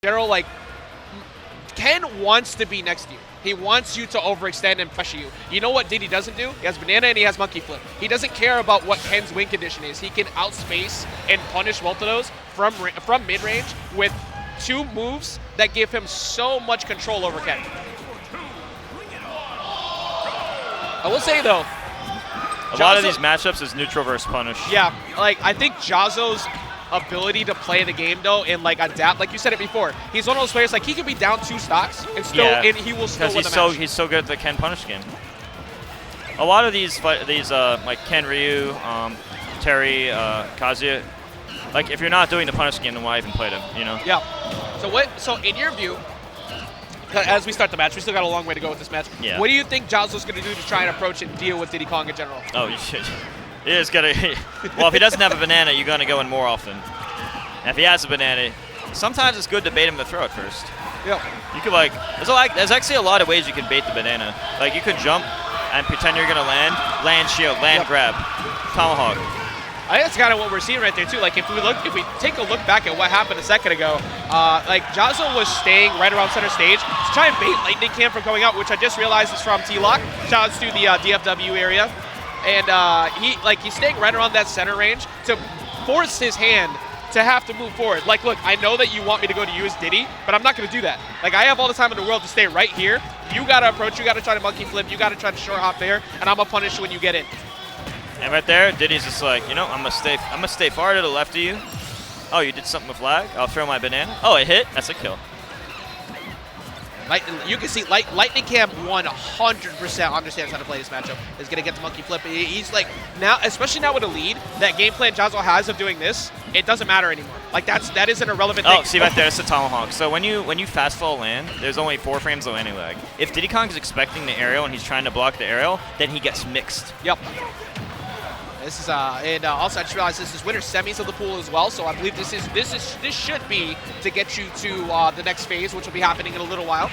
Sparrow, like, Ken wants to be next to you. He wants you to overextend and pressure you. You know what Diddy doesn't do? He has banana and he has monkey flip. He doesn't care about what Ken's win condition is. He can outspace and punish both of those from mid-range with 2 moves that give him so much control over Ken. I will say, though, a lot of these matchups is neutral versus punish. Yeah, like, I think Jahzzo's ability to play the game, though, and, like, adapt, like you said it before, he's one of those players, like, he could be down 2 stocks and still, and he will still win the match. He's so good at the Ken punish game. A lot of these like Ken Ryu, Terry, Kazuya, like, if you're not doing the punish game, then why even play them, you know? Yeah. So in your view, as we start the match, we still got a long way to go with this match. Yeah. What do you think Jahzzo's going to do to try and approach and deal with Diddy Kong in general? Oh, you should. He is gonna. Well, if he doesn't have a banana, you're gonna go in more often. And if he has a banana, sometimes it's good to bait him to throw it first. Yeah. You could, like, there's actually a lot of ways you can bait the banana. Like, you could jump and pretend you're gonna land shield, grab, tomahawk. I think that's kind of what we're seeing right there too. Like, if we take a look back at what happened a second ago, like, Jahzzo was staying right around center stage to try and bait LightningCam from going out, which I just realized is from T-Lock. Shout outs to the DFW area. And he's staying right around that center range to force his hand to have to move forward. Like, look, I know that you want me to go to you as Diddy, but I'm not going to do that. Like, I have all the time in the world to stay right here. You got to approach, you got to try to monkey flip, you got to try to short hop there, and I'm going to punish you when you get in. And right there, Diddy's just like, you know, I'm gonna stay far to the left of you. Oh, you did something with lag? I'll throw my banana. Oh, it hit? That's a kill. You can see LightningCam 100% understands how to play this matchup. Is going to get the monkey flip. He's like, now, especially now with a lead, that game plan Jahzzo has of doing this, it doesn't matter anymore. Like, that is an irrelevant thing. Oh, see right there, it's the tomahawk. So when you fast fall land, there's only 4 frames of landing lag. If Diddy Kong is expecting the aerial and he's trying to block the aerial, then he gets mixed. Yep. This is and also I just realized this is winter semis of the pool as well, so I believe this should be to get you to the next phase, which will be happening in a little while.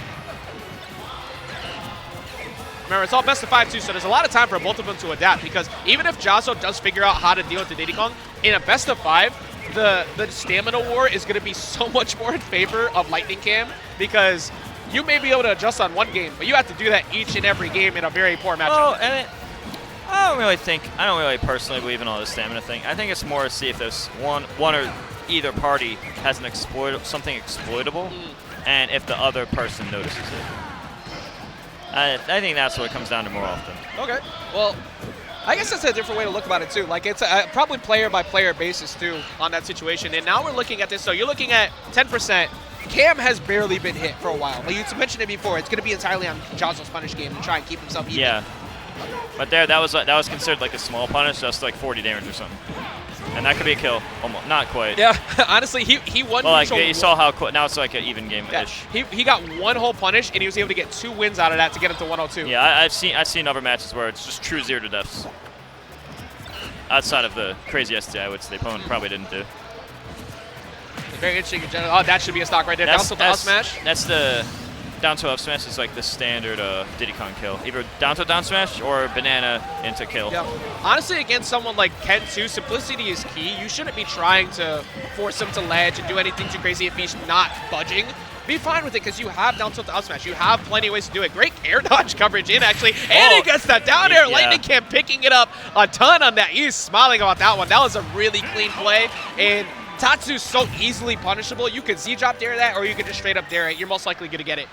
Remember, it's all best of 5 too, so there's a lot of time for both of them to adapt, because even if Jahzzo does figure out how to deal with the Diddy Kong, in a best of 5, the stamina war is going to be so much more in favor of LightningCam, because you may be able to adjust on one game, but you have to do that each and every game in a very poor matchup. Oh, and I don't really personally believe in all this stamina thing. I think it's more to see if there's one or either party has something exploitable, and if the other person notices it. I think that's what it comes down to more often. Okay. Well, I guess that's a different way to look about it too. Like, it's probably player by player basis too on that situation. And now we're looking at this. So you're looking at 10%. Cam has barely been hit for a while. Like, you mentioned it before. It's going to be entirely on Jahzzo's punish game to try and keep himself even. Yeah. But there, that was considered like a small punish, just like 40 damage or something. And that could be a kill. Almost, not quite. Yeah, honestly, he won. Well, like, you saw how now it's like an even game-ish. Yeah. He got one whole punish, and he was able to get 2 wins out of that to get him to 102. Yeah, I've seen other matches where it's just true 0 to deaths. Outside of the crazy STI, which the opponent probably didn't do. Very interesting in general. Oh, that should be a stock right there. Down tilt to up smash. That's the down to up smash is like the standard Diddy Kong kill. Either down to down smash or banana into kill. Yeah. Honestly, against someone like Ken too, simplicity is key. You shouldn't be trying to force him to ledge and do anything too crazy if he's not budging. Be fine with it, because you have down tilt to up smash. You have plenty of ways to do it. Great air dodge coverage in, actually. And he gets that down air. Yeah. LightningCam picking it up a ton on that. He's smiling about that one. That was a really clean play. And Tatsu's so easily punishable. You could Z-drop dare that, or you could just straight up dare it. You're most likely going to get it.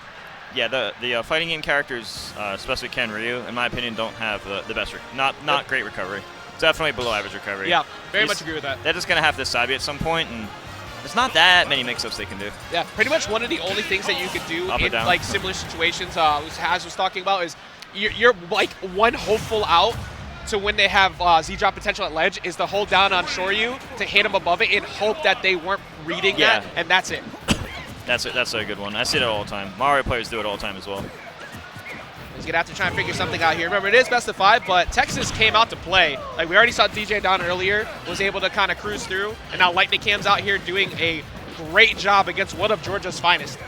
Yeah, the fighting game characters, especially Ken Ryu, in my opinion, don't have the best, not great recovery. Definitely below average recovery. Yeah, very much agree with that. They're just going to have this side B at some point, and there's not that many mix-ups they can do. Yeah, pretty much one of the only things that you could do in like similar situations, Jahzzo was talking about, is you're like one hopeful out to when they have Z-drop potential at ledge is to hold down on Shoryu to hit him above it and hope that they weren't reading that, and that's it. That's a good one. I see that all the time. Mario players do it all the time as well. He's going to have to try and figure something out here. Remember, it is best of 5, but Texas came out to play. Like, we already saw DJ down earlier, was able to kind of cruise through, and now LightningCam's out here doing a great job against one of Georgia's finest.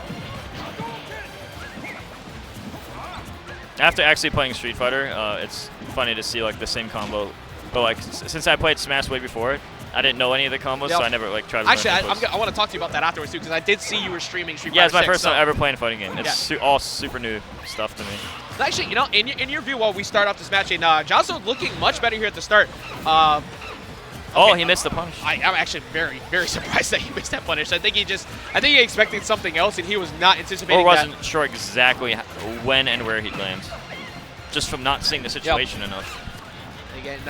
After actually playing Street Fighter, it's funny to see like the same combo. But like, since I played Smash way before it, I didn't know any of the combos, so I never like tried to Actually, learn combos. I want to talk to you about that afterwards too, because I did see you were streaming Street Fighter. Yeah, it's my 6, first time ever playing a fighting game. It's all super new stuff to me. Actually, you know, in your view, while we start off this match, and Jahzzo looking much better here at the start. Oh, he missed the punish. I'm actually very, very surprised that he missed that punish. I think he expected something else, and he was not anticipating or wasn't sure exactly when and where he'd land, just from not seeing the situation enough. Again,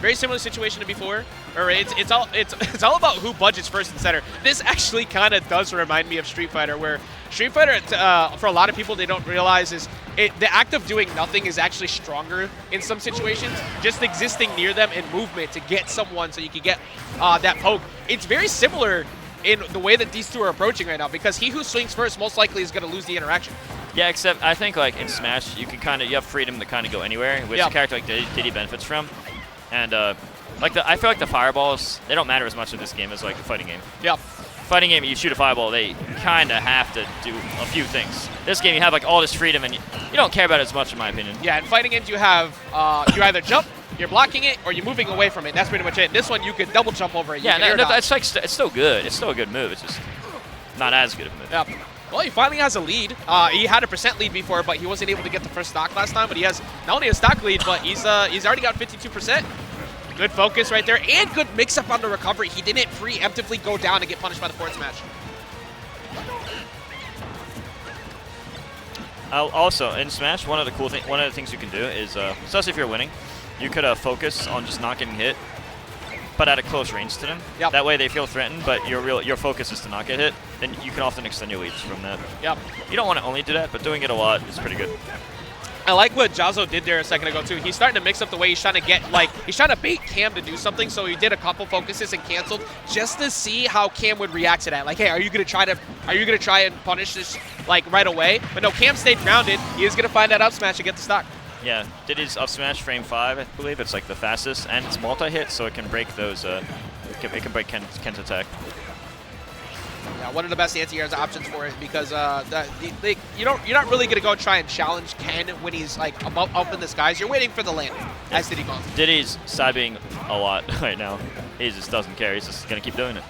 very similar situation to before. Or it's all about who budgets first and center. This actually kind of does remind me of Street Fighter, where Street Fighter, for a lot of people, they don't realize is the act of doing nothing is actually stronger in some situations. Just existing near them and movement to get someone so you can get that poke. It's very similar in the way that these two are approaching right now, because he who swings first most likely is going to lose the interaction. Yeah, except I think like in Smash, you have freedom to kind of go anywhere, which a character like Diddy benefits from. And I feel like the fireballs, they don't matter as much in this game as like a fighting game. Yep. Fighting game, you shoot a fireball, they kind of have to do a few things. This game, you have like all this freedom, and you don't care about it as much, in my opinion. Yeah, in fighting games, you have you either jump, you're blocking it, or you're moving away from it. That's pretty much it. This one, you can double jump over it. Yeah, it's still good. It's still a good move. It's just not as good of a move. Yep. Well, he finally has a lead. He had a % lead before, but he wasn't able to get the first stock last time. But he has not only a stock lead, but he's already got 52%. Good focus right there, and good mix-up on the recovery. He didn't preemptively go down and get punished by the forward smash. Also, in Smash, one of the things you can do is, especially if you're winning, you could focus on just not getting hit, but at a close range to them. Yep. That way they feel threatened, but your focus is to not get hit. Then you can often extend your leads from that. Yep. You don't want to only do that, but doing it a lot is pretty good. I like what Jahzzo did there a second ago too. He's starting to mix up the way he's trying to get, he's trying to bait Cam to do something. So he did a couple focuses and canceled just to see how Cam would react to that. Like, hey, are you gonna try and punish this right away? But no, Cam stayed grounded. He is gonna find that up smash and get the stock. Yeah, Diddy's up smash frame 5, I believe. It's like the fastest, and it's multi-hit, so it can break those. It can break Ken's attack. Yeah, one of the best anti-airs options for it, because you're not really gonna go try and challenge Ken when he's up in the skies. You're waiting for the landing, as Diddy goes. Diddy's side-being a lot right now. He just doesn't care. He's just gonna keep doing it.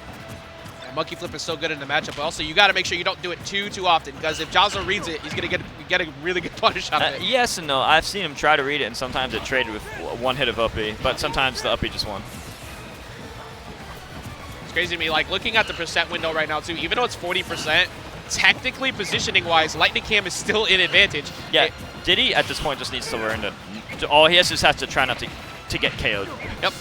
Yeah, monkey flip is so good in the matchup, but also you got to make sure you don't do it too often, because if Jahzzo reads it, he's gonna get a really good punish out of it. Yes and no. I've seen him try to read it, and sometimes it traded with one hit of up B, but sometimes the up B just won. It's crazy to me, looking at the % window right now too, even though it's 40%, technically positioning-wise, LightningCam is still in advantage. Yeah, Diddy at this point just needs to learn to all he has to try not to get KO'd. Yep.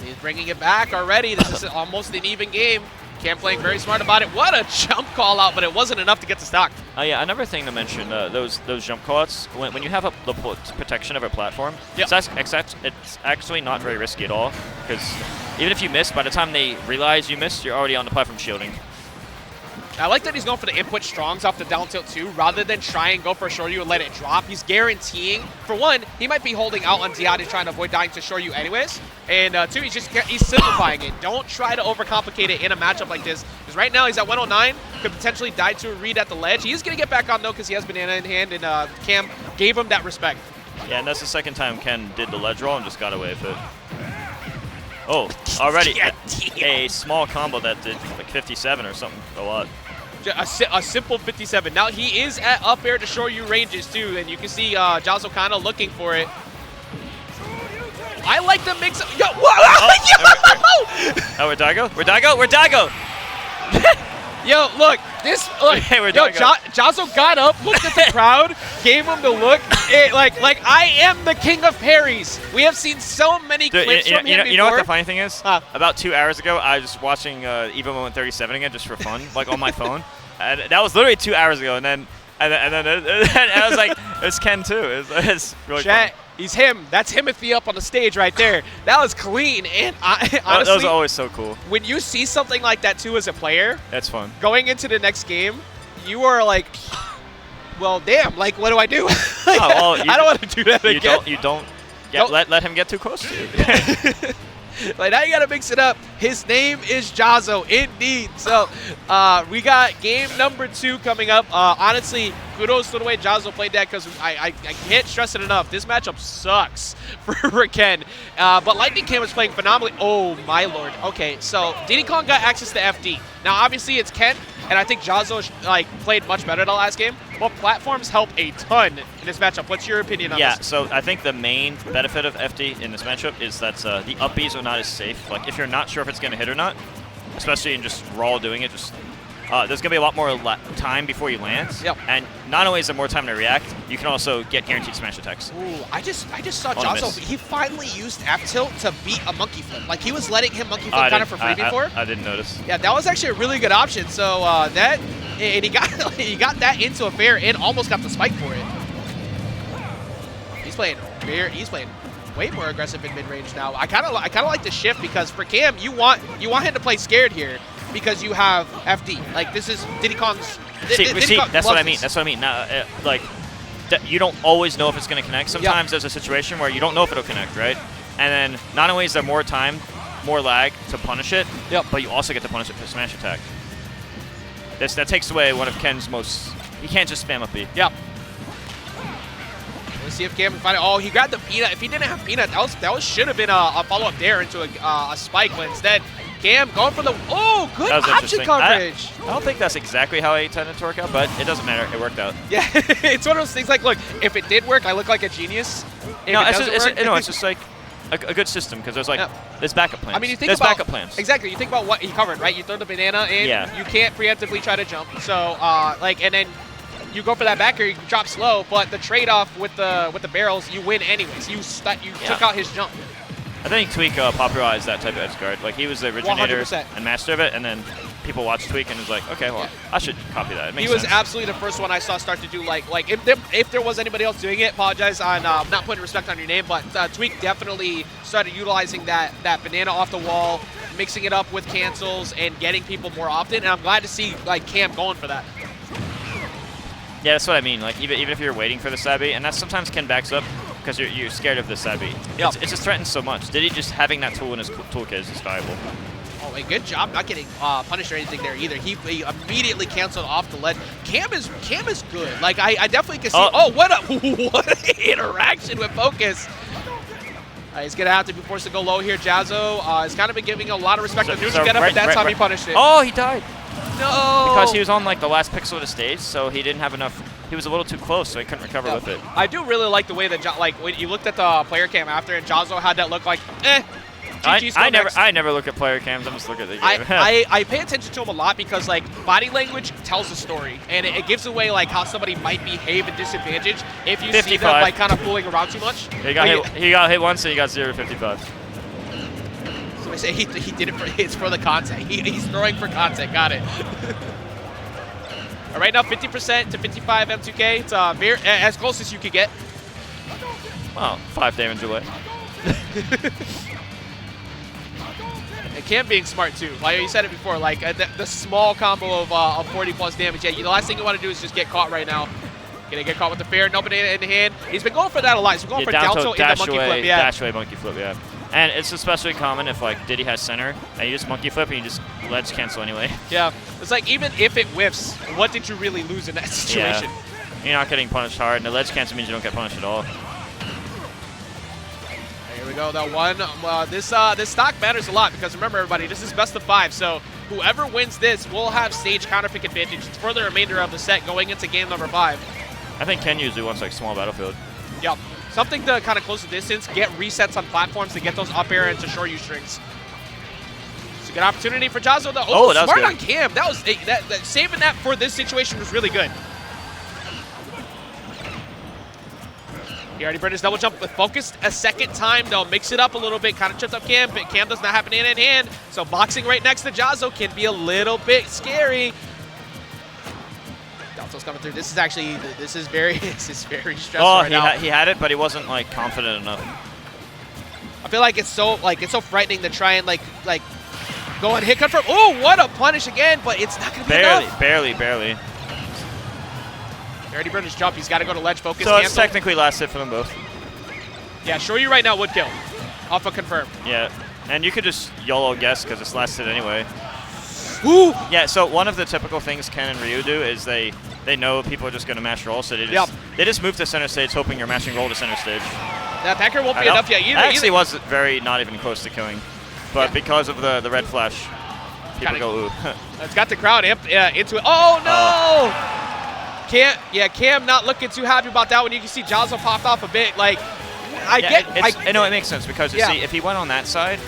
He's bringing it back already. This is almost an even game. Cam playing very smart about it. What a jump call out, but it wasn't enough to get the stock. Yeah, another thing to mention, those jump call outs, when you have the protection of a platform, it's actually not very risky at all, because even if you miss, by the time they realize you missed, you're already on the platform shielding. I like that he's going for the input strongs off the down tilt too, rather than try and go for a Shoryu and let it drop. He's guaranteeing, for one, he might be holding out on Ziad trying to avoid dying to Shoryu anyways, and two, he's simplifying it. Don't try to overcomplicate it in a matchup like this, because right now he's at 109, could potentially die to a read at the ledge. He is going to get back on though, because he has banana in hand, and Cam gave him that respect. Yeah, and that's the second time Ken did the ledge roll and just got away with it. Oh, already a small combo that did like 57 or something, a lot. A simple 57. Now he is at up air to Shoryu ranges too, and you can see Jahzzo kind of looking for it. I like the mix. Yo, Oh, we're Daigo? We're Daigo? We're Daigo! Yo, look, Hey, we're yo, Daigo. Jahzzo got up, looked at the crowd, gave him the look. Like I am the king of parries. We have seen so many clips from him before. You know what the funny thing is? About 2 hours ago, I was watching Evo Moment 37 again just for fun, on my phone. And that was literally 2 hours ago, and then I was like, it's Ken too. It's really fun. He's him. That's Himothy up on the stage right there. That was clean, and honestly, that was always so cool. When you see something like that too as a player, that's fun. Going into the next game, you are like, well, damn. What do I do? I don't want to do that again. You don't let him get too close to you. Now you gotta mix it up. His name is Jahzzo, indeed. So we got game number 2 coming up. Honestly, kudos to the way Jahzzo played that, because I can't stress it enough. This matchup sucks for Ken. But LightningCam was playing phenomenally. Oh, my lord. Okay, so Diddy Kong got access to FD. Now, obviously, it's Ken, and I think Jahzzo played much better the last game. But platforms help a ton in this matchup. What's your opinion on this? Yeah, so I think the main benefit of FD in this matchup is that the up Bs are not as safe. Like, if you're not sure if it's going to hit or not, especially in just raw doing it, just there's going to be a lot more time before you land. Yep. And not only is there more time to react, you can also get guaranteed smash attacks. Ooh, I just saw Jahzzo. He finally used F tilt to beat a monkey flip. Like, he was letting him monkey flip kind of for free before. I didn't notice. Yeah, that was actually a really good option. So and he got that into a fair and almost got the spike for it. He's playing way more aggressive in mid range now. I kind of like the shift, because for Cam, you want him to play scared here, because you have FD. Like, this is Diddy Kong's. That's what I mean. That's what I mean. Now, you don't always know if it's going to connect. Sometimes there's a situation where you don't know if it'll connect, right? And then not only is there more time, more lag to punish it, but you also get to punish it for smash attack. That takes away one of Ken's most. You can't just spam up B. Yep. Let's see if Cam can find it. Oh, he grabbed the peanut. If he didn't have peanut, that should have been a follow-up there into a spike, but instead, Cam going for the good option coverage. I don't think that's exactly how I intended to work out, but it doesn't matter. It worked out. Yeah, it's one of those things like, look, if it did work, I look like a genius. It's just like a good system, because there's backup plans. I mean, there's backup plans. Exactly. You think about what he covered, right? You throw the banana in, you can't preemptively try to jump. So, and then you go for that back air, you can drop slow, but the trade-off with the barrels, you win anyways. You took out his jump. I think Tweak popularized that type of edge guard. Like, he was the originator 100%. and master of it, and then people watched Tweak and was like, okay, well, I should copy that. It makes sense. He was absolutely the first one I saw start to do, like if there was anybody else doing it, apologize on not putting respect on your name, but Tweak definitely started utilizing that banana off the wall, mixing it up with cancels, and getting people more often, and I'm glad to see, like, Cam going for that. Yeah, that's what I mean. Like, even if you're waiting for the Sabi, and that's sometimes Ken backs up because you're scared of the Sabi. Yep. It just threatens so much. Diddy just having that tool in his toolkit is just valuable. Oh, a good job not getting punished or anything there either. He immediately canceled off the ledge. Cam is good. Like, I definitely can see. Oh, what an interaction with Focus. He's going to have to be forced to go low here. Jahzzo has kind of been giving a lot of respect to neutral get up, but that's how he punished it. Oh, he died. No! Because he was on, like, the last pixel of the stage, so he didn't have enough. He was a little too close, so he couldn't recover with it. I do really like the way that, like, when you looked at the player cam after, and Jahzzo had that look like, I never look at player cams. I'm just looking at the game. I pay attention to him a lot because, like, body language tells a story, and it gives away, like, how somebody might behave at disadvantage if you 55. See them, like, kind of fooling around too much. He got hit once, and he got 0 to 55. So I say he did it it's for the content. He's throwing for content. Got it. All right, now 50% to 55 M2K. It's as close as you could get. Wow, 5 damage away. And Cam being smart too. Like you said it before, like the small combo of 40 plus damage. Yeah, the last thing you want to do is just get caught right now. Gonna get caught with the fair, no banana in the hand. He's been going for that a lot. He's been going for down tilt in the monkey flip. Yeah, dash away monkey flip. Yeah. And it's especially common if, like, Diddy has center, and you just monkey flip, and you just ledge cancel anyway. Yeah. It's like, even if it whiffs, what did you really lose in that situation? Yeah. You're not getting punished hard, and the ledge cancel means you don't get punished at all. Here we go, that one. This stock matters a lot, because remember, everybody, this is best of 5, so whoever wins this will have stage counterpick advantage for the remainder of the set going into game number 5. I think Ken usually wants, like, small battlefield. Yep. Something to kind of close the distance, get resets on platforms to get those up air into short U strings. It's a good opportunity for Jahzzo, though. Oh, smart on Cam. That was saving that for this situation was really good. He already burned his double jump with Focus a second time, though. Mix it up a little bit, kind of tripped up Cam, but Cam does not happen hand in hand. So boxing right next to Jahzzo can be a little bit scary. Jahzzo's coming through. This is very stressful right now. He had it, but he wasn't, like, confident enough. I feel like it's so frightening to try and like go and hit confirm. Oh, what a punish again, but it's not gonna be enough. Barely. He already burned his jump. He's got to go to ledge focus. So it's technically last hit for them both. Yeah, sure you right now would kill off a confirm. Yeah, and you could just YOLO guess because it's last hit anyway. Ooh! Yeah, so one of the typical things Ken and Ryu do is they know people are just going to mash roll, so they just move to center stage hoping you're mashing roll to center stage. That back air won't be enough yet either. That actually was very not even close to killing. But because of the red flash, people go, ooh. It's got the crowd into it. Oh, no! Cam not looking too happy about that one. You can see Jahzzo popped off a bit. Like, I know it makes sense because, you see, if he went on that side,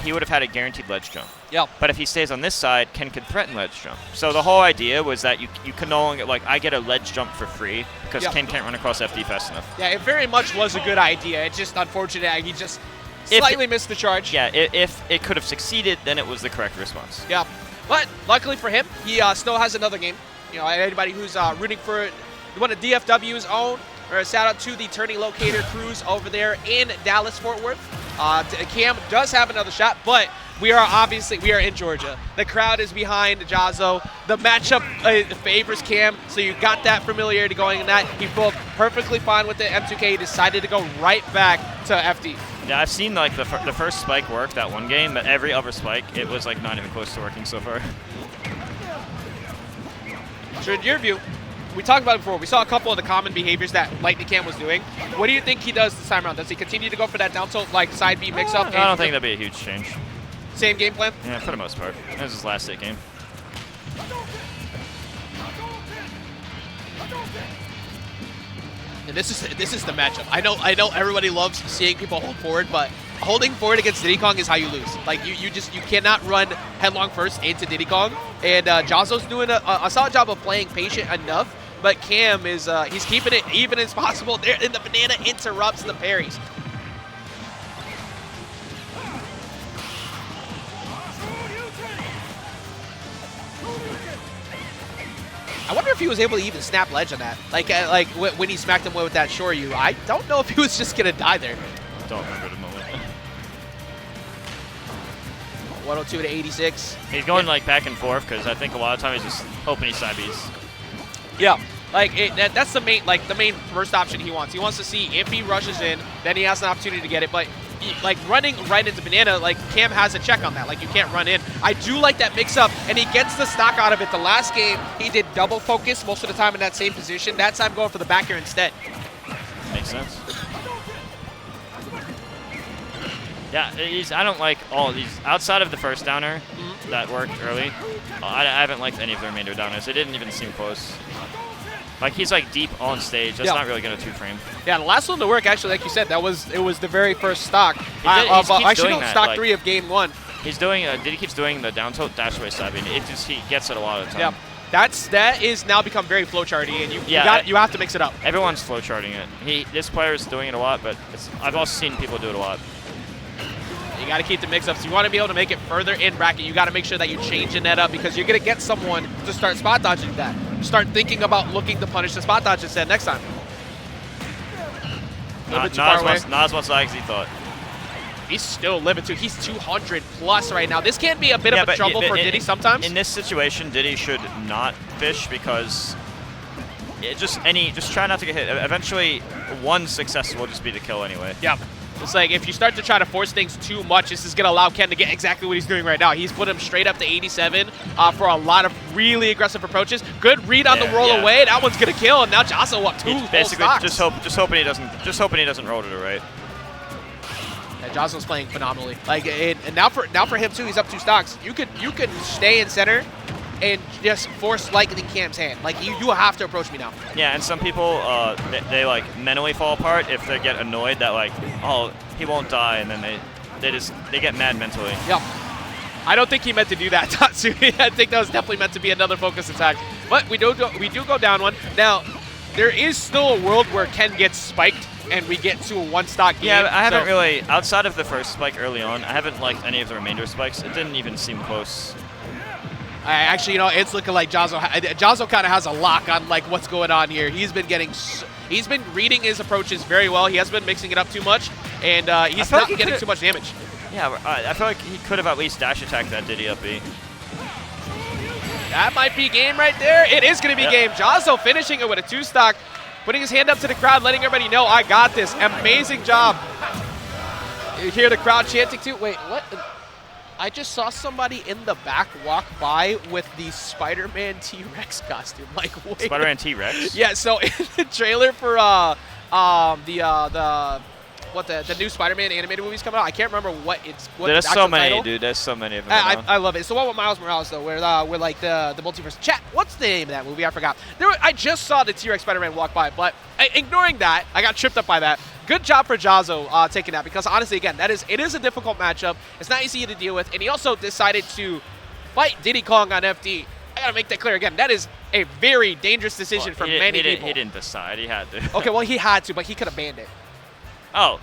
he would have had a guaranteed ledge jump. Yeah. But if he stays on this side, Ken could threaten ledge jump. So the whole idea was that you can no longer, like, I get a ledge jump for free because Ken can't run across FD fast enough. Yeah, it very much was a good idea. It's just unfortunate he just slightly missed the charge. Yeah, if it could have succeeded, then it was the correct response. Yeah. But luckily for him, he still has another game. You know, anybody who's rooting for one of DFW's own, or a shout out to the turning locator crews over there in Dallas, Fort Worth. Cam does have another shot, but we are in Georgia. The crowd is behind Jahzzo. The matchup favors Cam, so you got that familiarity going in that. He pulled perfectly fine with the M2K. He decided to go right back to FD. Yeah, I've seen like the first spike work that one game, but every other spike, it was like not even close to working so far. So in your view, we talked about it before. We saw a couple of the common behaviors that LightningCam was doing. What do you think he does this time around? Does he continue to go for that down tilt, like side B mix-up? I don't think that'd be a huge change. Same game plan? Yeah, for the most part. This is his last state game. And this is the matchup. I know everybody loves seeing people hold forward, but holding forward against Diddy Kong is how you lose. Like you cannot run headlong first into Diddy Kong. And Jahzzo's doing a solid job of playing patient enough, but Cam is he's keeping it even as possible there, and the banana interrupts the parries. I wonder if he was able to even snap ledge on that. Like when he smacked him with that Shoryu. I don't know if he was just gonna die there. Don't remember the moment. 102 to 86. He's going like back and forth because I think a lot of times he's just hoping he side Bs. Yeah, like that's the main first option he wants. He wants to see if he rushes in, then he has an opportunity to get it. But like running right into banana, like Cam has a check on that. Like you can't run in. I do like that mix-up, and he gets the stock out of it. The last game, he did double focus most of the time in that same position. That time going for the back air instead. Makes sense. Yeah, I don't like all of these. Outside of the first downer that worked early, I haven't liked any of the remainder downers. It didn't even seem close. Like, he's like deep on stage. That's not really going to two-frame. Yeah, the last one to work, actually, like you said, it was the very first stock. Stock 3 of game 1. He's doing, Diddy keeps doing the down tilt dash away side, and he gets it a lot of the time. Yeah, that is now become very flowcharty, and you have to mix it up. Everyone's flowcharting it. This player is doing it a lot, but I've also seen people do it a lot. You got to keep the mix-ups. You want to be able to make it further in bracket. You got to make sure that you change the net up because you're going to get someone to start spot dodging that. Start thinking about looking to punish the spot dodge instead next time. Not as much lag as he thought. He's still living too. He's 200 plus right now. This can be a bit of a trouble for Diddy sometimes. In this situation, Diddy should not fish because just try not to get hit. Eventually, one success will just be the kill anyway. Yeah. It's like if you start to try to force things too much, this is going to allow Ken to get exactly what he's doing right now. He's put him straight up to 87 for a lot of really aggressive approaches. Good read on the roll away. That one's going to kill, and now Jahzzo up 2 basically stocks. just hoping he doesn't roll to the right. Yeah, Jahzzo's playing phenomenally. Like and now for him too, he's up 2 stocks. You could stay in center and just force LightningCam's hand. Like you have to approach me now. Yeah, and some people they like mentally fall apart if they get annoyed that like, oh, he won't die, and then they get mad mentally. Yeah. I don't think he meant to do that, Tatsu. I think that was definitely meant to be another focus attack. But we do go down one. Now, there is still a world where Ken gets spiked and we get to a 1-stock game. Yeah, I haven't really, outside of the first spike early on, I haven't liked any of the remainder spikes. It didn't even seem close. Actually, it's looking like Jahzzo kind of has a lock on like what's going on here. He's been reading his approaches very well. He hasn't been mixing it up too much, and he's not getting too much damage. Yeah, I feel like he could have at least dash attacked that Diddy up B. That might be game right there. It is going to be game. Jahzzo finishing it with a 2-stock, putting his hand up to the crowd, letting everybody know, I got this. Amazing job. You hear the crowd chanting too. Wait, what? I just saw somebody in the back walk by with the Spider-Man T-Rex costume. Like, wait. Spider-Man T-Rex? Yeah, so in the trailer for the new Spider-Man animated movies coming out, I can't remember what There's the so actual many, title. dude. There's so many of them. I love it. It's the one with Miles Morales, though, where like the multiverse. Chat, what's the name of that movie? I forgot. I just saw the T-Rex Spider-Man walk by, but ignoring that, I got tripped up by that. Good job for Jahzzo taking that, because honestly, again, it is a difficult matchup. It's not easy to deal with, and he also decided to fight Diddy Kong on FD. I gotta make that clear again. That is a very dangerous decision for many people. He didn't decide. He had to. Okay, well, he had to, but he could have banned it. Oh,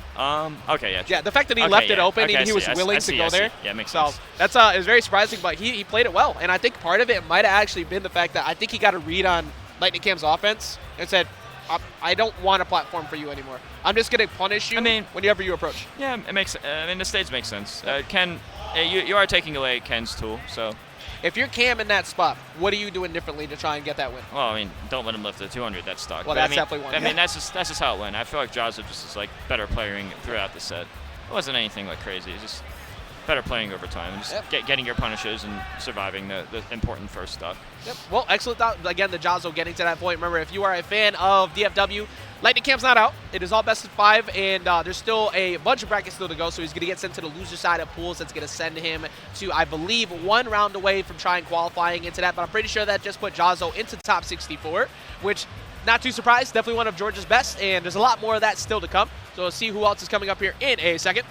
okay, yeah. Yeah, the fact that he left it open and he was willing to go there. Yeah, makes sense. So that's it was very surprising, but he played it well, and I think part of it might have actually been the fact that I think he got a read on LightningCam's offense and said, I don't want a platform for you anymore. I'm just going to punish you whenever you approach. Yeah, it makes. The stage makes sense. Ken, you are taking away Ken's tool, so. If you're Cam in that spot, what are you doing differently to try and get that win? Well, I mean, don't let him lift the 200. That's stuck. Well, that's definitely one. I mean, that's just how it went. I feel like Jahzzo just is like better playing throughout the set. It wasn't anything like crazy. It's just better playing over time, and just getting your punishes and surviving the important first stuff. Yep. Well, excellent thought. Again, the Jahzzo getting to that point. Remember, if you are a fan of DFW, LightningCam's not out. It is all best of 5, and there's still a bunch of brackets still to go, so he's going to get sent to the loser side of pools. That's going to send him to, I believe, 1 round away from trying qualifying into that, but I'm pretty sure that just put Jahzzo into the top 64, which, not too surprised, definitely one of Georgia's best, and there's a lot more of that still to come. So we'll see who else is coming up here in a second.